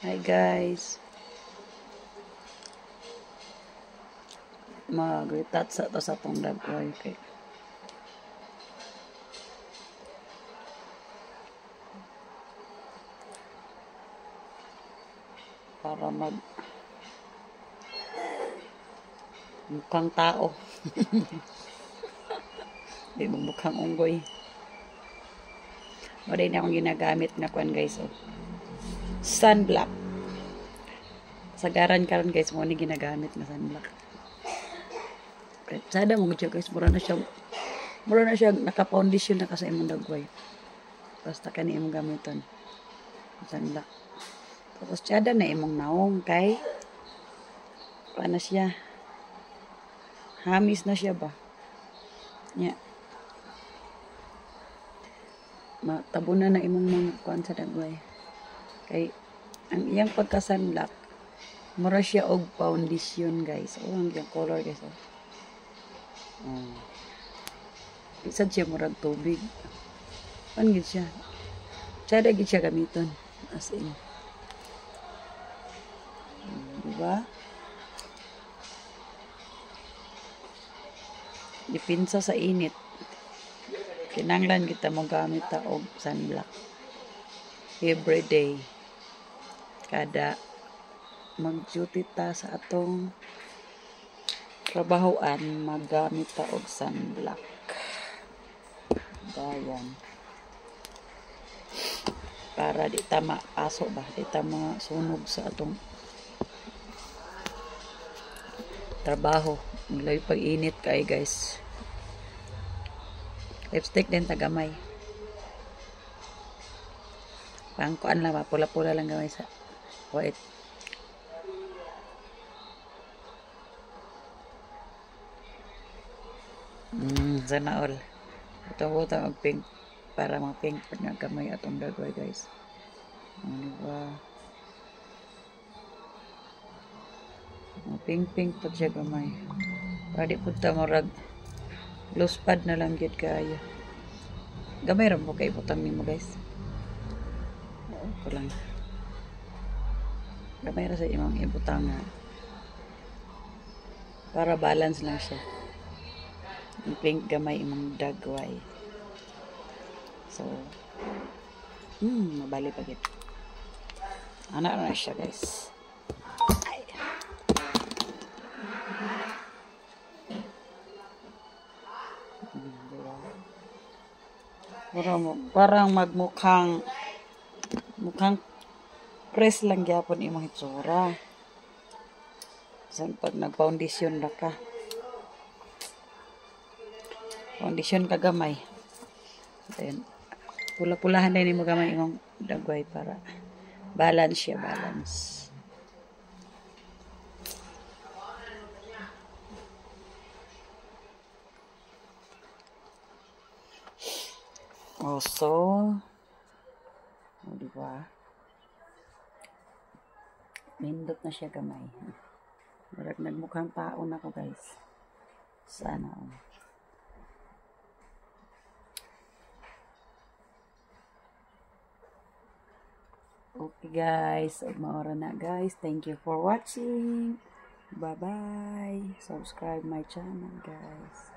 Hi guys. Mag-retat sa to sa tong dagway kay para mukhang tao. Di mo mukhang unggoy. Wala na akong ginagamit na kuan guys. Oh. Sunblock. Sagaran karon guys mo ni ginagamit na sunblock. Sada mo gud guys, mura na siya naka-foundation na kasi imong dagway. Basta kani imong gamiton. Sunblock. Tapos sada na imong naong kay paano siya? Hamis na siya ba? Nya. Matabunan na imong mga kuan sa dagway. Kay ang iyang pagka-sunblock mura siya og foundation guys. Oh, ang iyang color guys. Oh. Isa siya murag tubig. Ano gid siya? Sada gid siya gamiton. As in. Diba? Dipinsa sa init. Kinanglan kita mo gamit ta og sunblock. Every day. Kada mag-duty ta sa atong trabahoan, maggamit ta og sunblock. Dayan. Para di ta maaso ba, di ta masunog sa atong trabaho. Mulay pag-init kay guys. Lipstick din tagamay. Pangkuan lang ba, pula-pula lang gamay sa white. Sana all. Butang-butang og pink para ma-pink pag nagamay atong dagway guys. Diba? Pink-pink pag siya gamay. Para di punta morag loose pad na lang gid kaayo. Gamay ra mo kay butang nimo guys. Ko lang. Gamay ra sa imong ibutang para balance lang siya. Yung pink gamay imong dagway. So, mabali pa gid. Ana na siya guys. Ay. Parang mukhang press lang gyapon imong hitsura. San pag nag-foundation na ka. Foundation ka gamay. Then pula-pulahan din mo gamay imong dagway para balance siya, balance. Also, diba? Nindot na siya gamay. Marag nagmukhang tao na ko guys. Sana. Okay guys, maora na guys. Thank you for watching. Bye bye. Subscribe my channel guys.